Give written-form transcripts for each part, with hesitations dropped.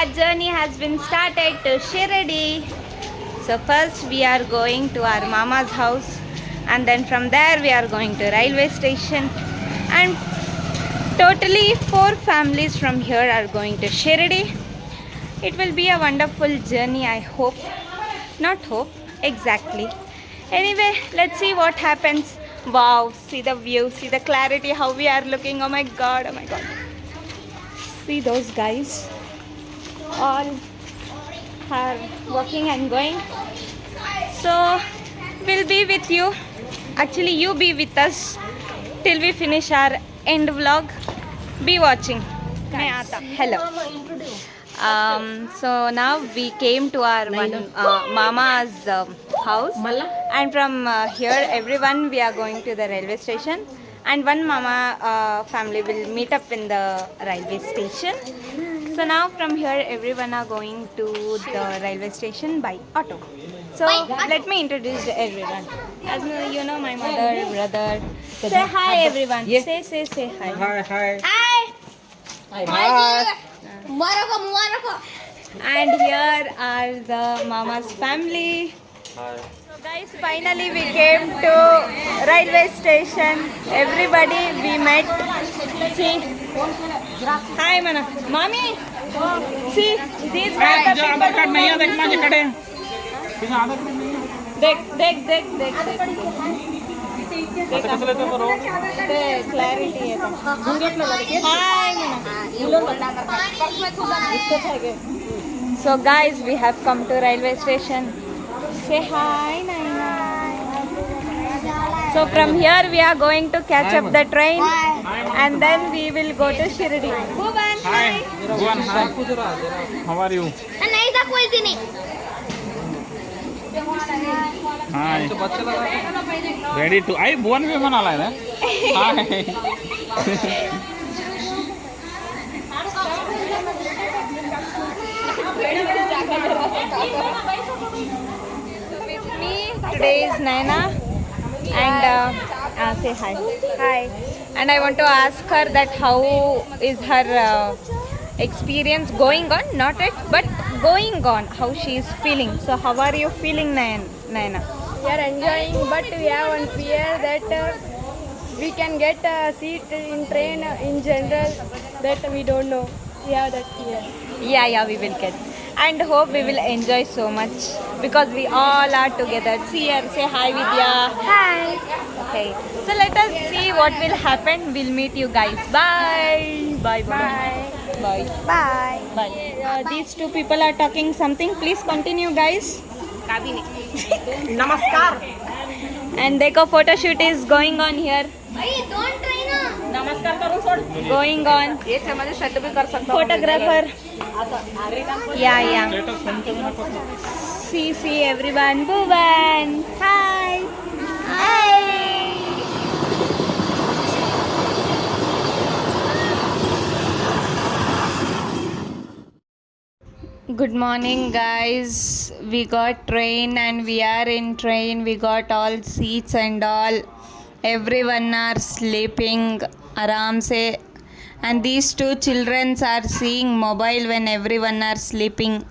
our journey has been started to Shirdi. So first we are going to our mama's house, and then from there we are going to railway station, and totally 4 families from here are going to Shirdi. It will be a wonderful journey, I hope. Not hope, exactly. Anyway, let's see what happens. Wow, see the view, see the clarity, how we are looking. Oh my god, oh my god. See those guys. All are walking and going. So, we'll be with you. Actually, you be with us till we finish our end vlog. Be watching. Hello. So now we came to our mama's house, and from here everyone we are going to the railway station, and one mama family will meet up in the railway station. So now from here everyone are going to the railway station by auto. So let me introduce everyone. As you know, my mother, brother. Say hi everyone. Say hi. Hi. And here are the mama's family. Hi. So guys, finally we came to railway station. Everybody we met. See. Hi Mana. Mommy. See, these are the people. देख clarity है तो. So guys, we have come to railway station. Say hi, Naina. So from here we are going to catch up the train, and then we will go to Shirdi. Bhuvan, hi. Bhuvan, hi. How are you? नहीं था कोई थी नहीं. Hi. Ready to? I Bhuvan भी मना लाया है. Hi. With me today is Naina, and say hi. Hi. And I want to ask her that how is her experience going on, not it, but going on, how she is feeling. So how are you feeling, Naina? We are enjoying, but we have one fear that we can get a seat in train in general, that we don't know. We have that fear. Yeah, we will get. And hope we will enjoy so much because we all are together. See her, say hi Vidya. Hi. Okay, so let us see what will happen. We'll meet you guys. Bye. Bye. These two people are talking something. Please continue, guys. Namaskar. And देखो photo shoot is going on here. Hey, don't try ना. नमस्कार करूँ छोड़. Going on. ये से मुझे शब्द भी कर सकता हूँ. Photographer. Yeah. See everyone. Bhuvan. Hi. Good morning guys. We got train and we are in train. We got all seats and all. Everyone are sleeping aram se. And these two children are seeing mobile when everyone are sleeping.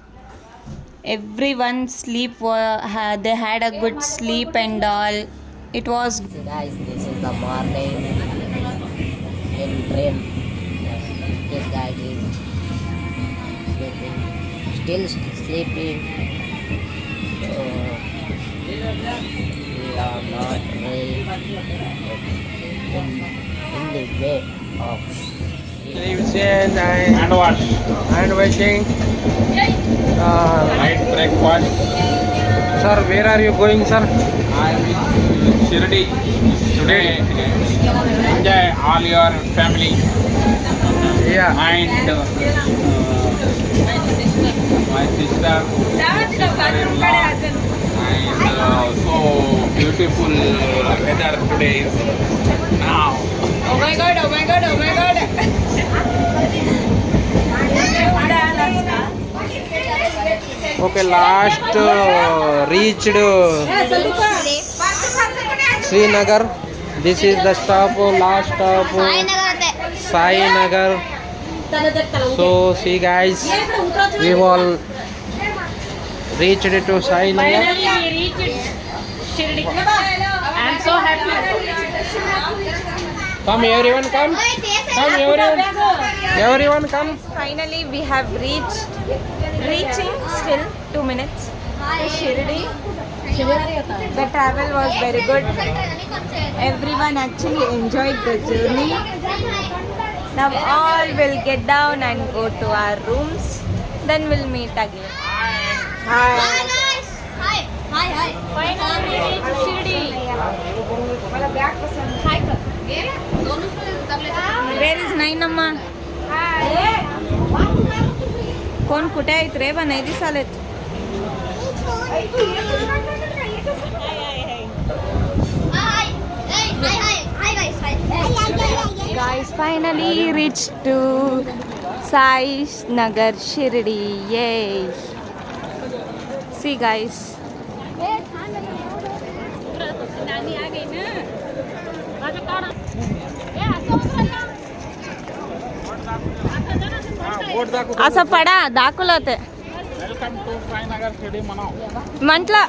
Everyone sleep. They had a good sleep and all. It was. Guys, this is the morning in train. This guy is sleeping, still sleeping. So we are not very in the way of. Television and what? And waiting. Night breakfast. Sir, where are you going, sir? I will Shirdi today. Enjoy all your family Yeah. and my sister. And so beautiful weather today is now. Oh my god. Okay, last reached Srinagar. This is the stop, last stop, Sai Nagar आते. Sai Nagar. So see guys, we all reached to Sai Nagar. Finally we reached Shirdi. I am so happy. Come everyone, come everyone. Everyone come. Finally we have reaching still 2 minutes to Shirdi. The travel was very good. Everyone actually enjoyed the journey. Now all will get down and go to our rooms. Then we'll meet again. Hi. Hi. Finally we reached Shirdi. Where is Nainamma? कोण कुठे आहेत रे? नाही दिसालेत. Guys, finally reached to Sai Nagar Shirdi. Yay! See guys. असं पडा दाखवलं ते welcome to Sainagar Shirdi म्हणाव. म्हटलं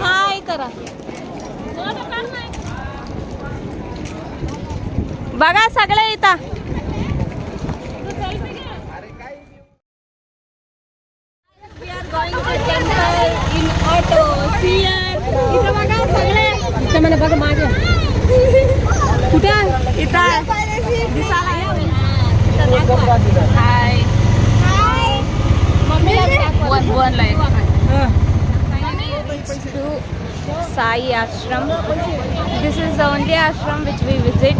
हाय करा. बघा सगळे इथं. We are going to temple in auto. See here. इथं बघा सगळे. इथं मला बघ मागे. कुठं? इथं. दिसायला या. हाय. मम्मीला one line. To Sai Ashram. This is the only ashram which we visit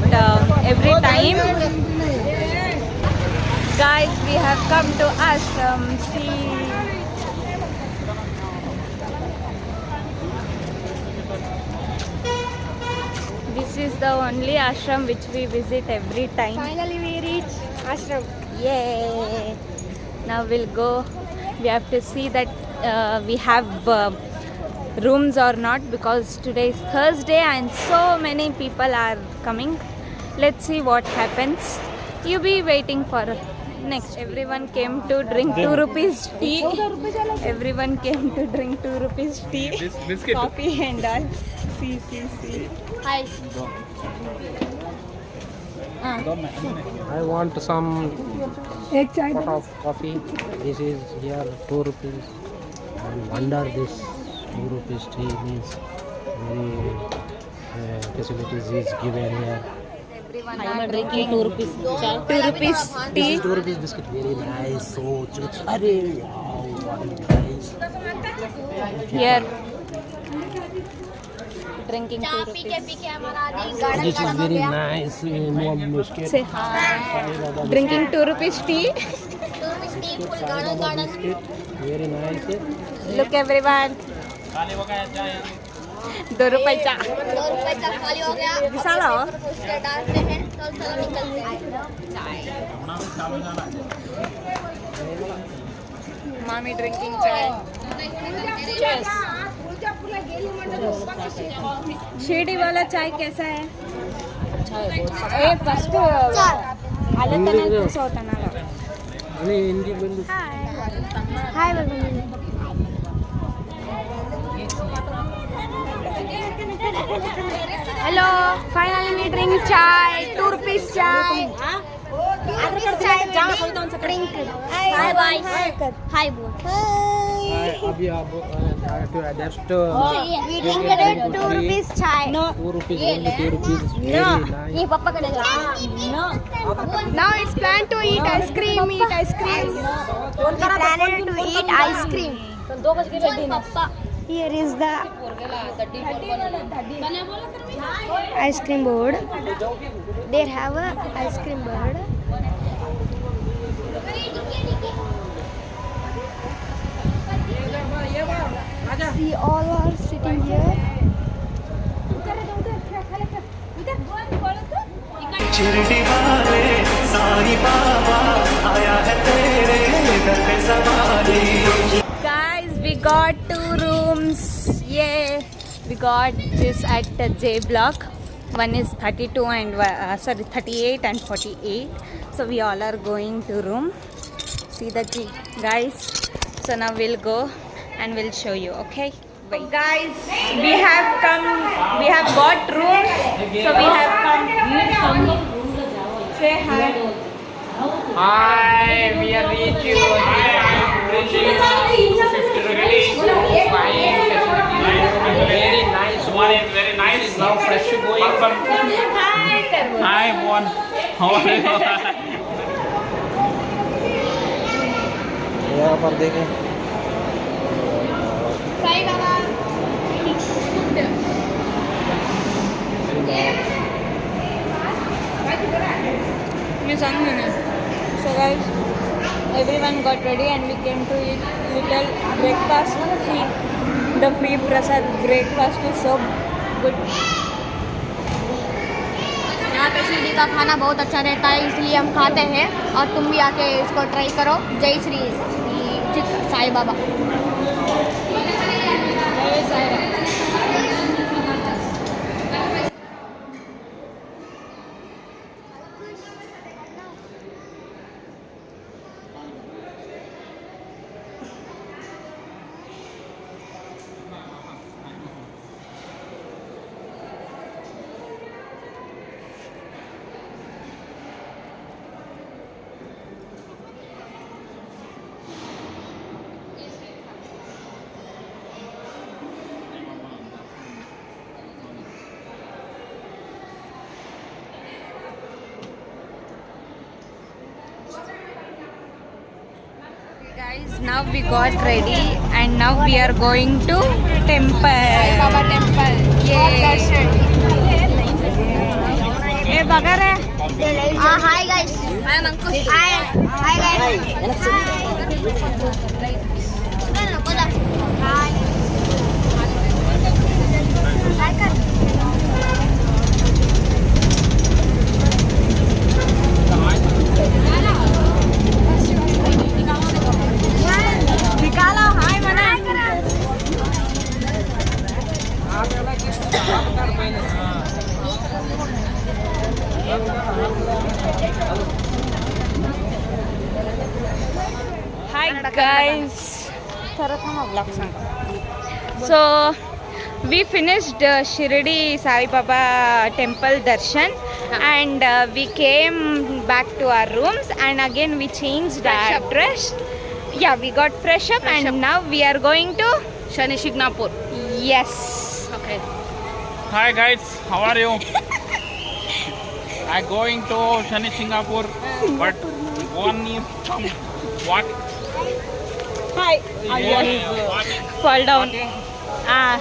every time. Guys, we have come to ashram. See. This is the only ashram which we visit every time. Finally we reach ashram. Yay! Now we'll go. We have to see that we have rooms or not, because today is Thursday and so many people are coming. Let's see what happens. You be waiting for next. Everyone came to drink 2 rupees tea. Everyone came to drink 2 rupees tea, Biscuit. coffee and all. See. Hi. I want some pot of coffee. This is here 2 rupees. And under this 2 rupees tea means very facilities is given here. Everyone are drinking 2 rupees chai. 2 rupees tea. 2 rupees biscuit, very nice. So chips, arey, wow, what is nice. Here. Drinking 2 rupees. पीके हमारा दिल garden This is very nice. Warm biscuit. Say hi. Drinking 2 rupees tea. Full garden Biscuit, very nice. Look everyone. 2 रुपए चा. 2 रुपए का खाली हो गया. दिसाला हो. उससे डालते हैं तो चलो निकलते हैं. Mommy drinking chai. Cheers. Shirdi वाला चाय कैसा है? ए फर्स्ट आलं तर नाही कसं होतं ना. आणि हिंदी बोलू. हाय बाबा. Hello. Finally we drink chai. 2 rupees chai. Drink. Hi bye. Hi boy. अभी आप just We drink 2 rupees chai. 2 rupees, only 2 rupees. Very nice. ये पापा का देगा. Now it's plan to eat ice cream. Eat ice cream. We planning to eat ice cream. पापा. Here is the ice cream board. They have a ice cream board. See, all are sitting here. Shirdi वाले साईं बाबा आया है तेरे दर पे सवारी got this at the J block. One is 32 and 38 and 48. So we all are going to room. See the key, guys. So now we'll go and we'll show you. Okay. Wait. Guys, we have got rooms. So we have come. Say hi. Hi, we are reaching 250 rupees. Very nice. One is very nice. Now fresh going. Hi, Bhuvan. How are you? यहाँ पर देखें Sai Baba So guys, everyone got ready and we came to eat little breakfast. The free prasad breakfast is so good. यहाँ पे शिरडी का खाना बहुत अच्छा रहता है, इसलिए हम खाते हैं और तुम भी आके इसको ट्राई करो। जय श्री साई बाबा। जय Sai Ram. Guys, now we got ready and now we are going to temple. Baba temple. ए बगर है। Hi guys. Hi Ankush. Hi guys. निकालो हाय मना। Hi guys. So we finished Shirdi Sai Baba temple darshan and we came back to our rooms and again we changed our dress. Yeah, we got fresh up and now we are going to Shani Shignapur. yes. Okay. Hi guys, how are you? I'm going to Shani Singapore, but one is from what? Hi. Fall down. Ah,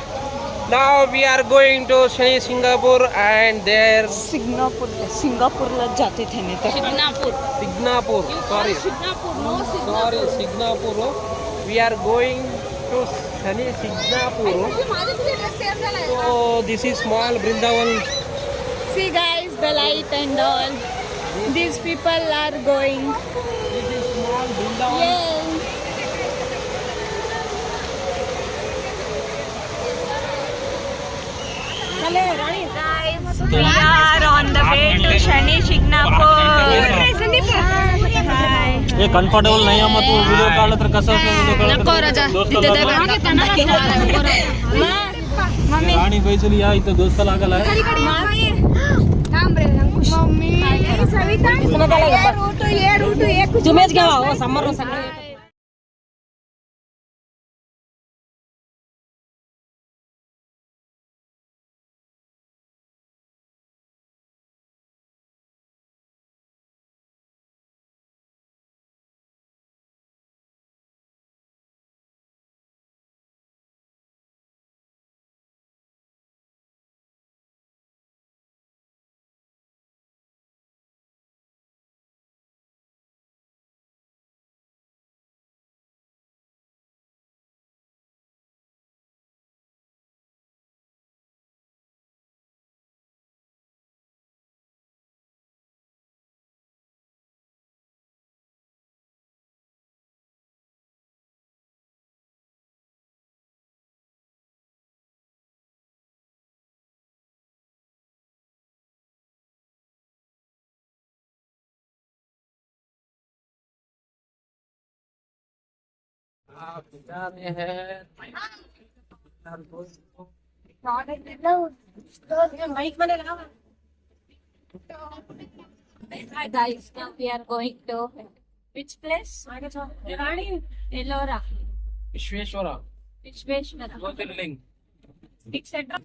Now we are going to Shani Singapore and there Singapore ला जाते थे नहीं तो Shignapur. Signapur. Sorry. Sorry, Signapur. We are going to Shani Signapur. So this is small Brindavan. see guys the light and all. These people are going. This is small Brindavan. Yay. Guys, we are on the way to Shani Shignapur. Hi. हे comfortable नाही आहे मग तू video काढला तर कसं राणी बैसली या इथं दोस्त लागला आहे तुम्हीच घ्यावा हो समोर Hi guys, now we are going to which place? Ellora. Vishweshwara. Vishweshwara. Jyotirling. Etc.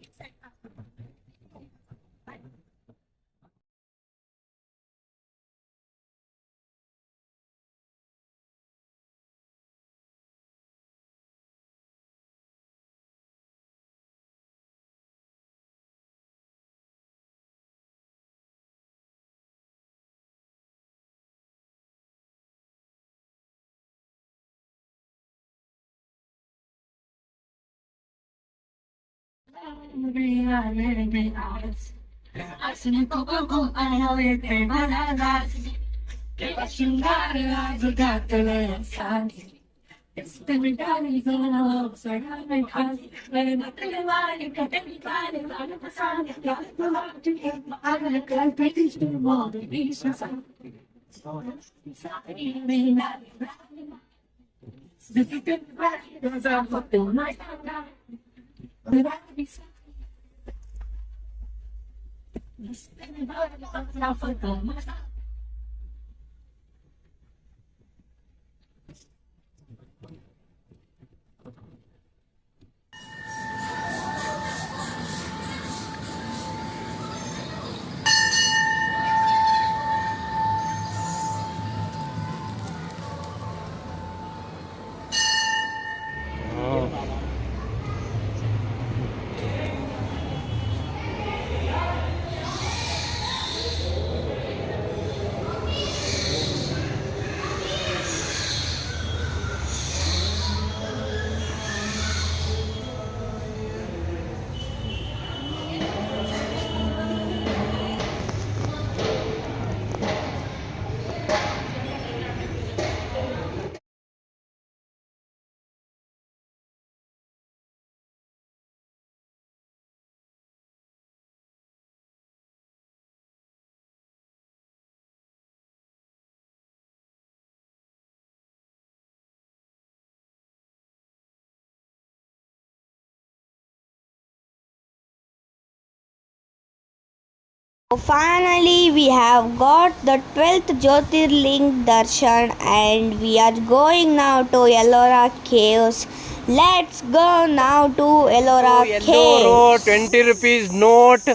Finally, we have got the 12th Jyotirling Darshan and we are going now to Ellora Caves. Let's go now to Ellora Caves. 20 rupees note.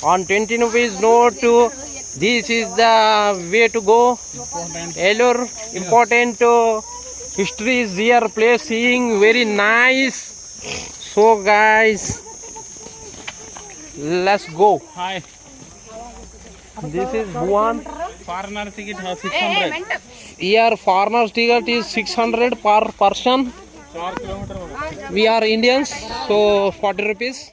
On 20 rupees note, this is the way to go. Ellora, important history is here. Place seeing very nice. So guys, let's go. Hi. This is one. Foreigner ticket has 600. Here foreigners ticket is 600 per person. 4 kilometer. We are Indians, so 40 rupees.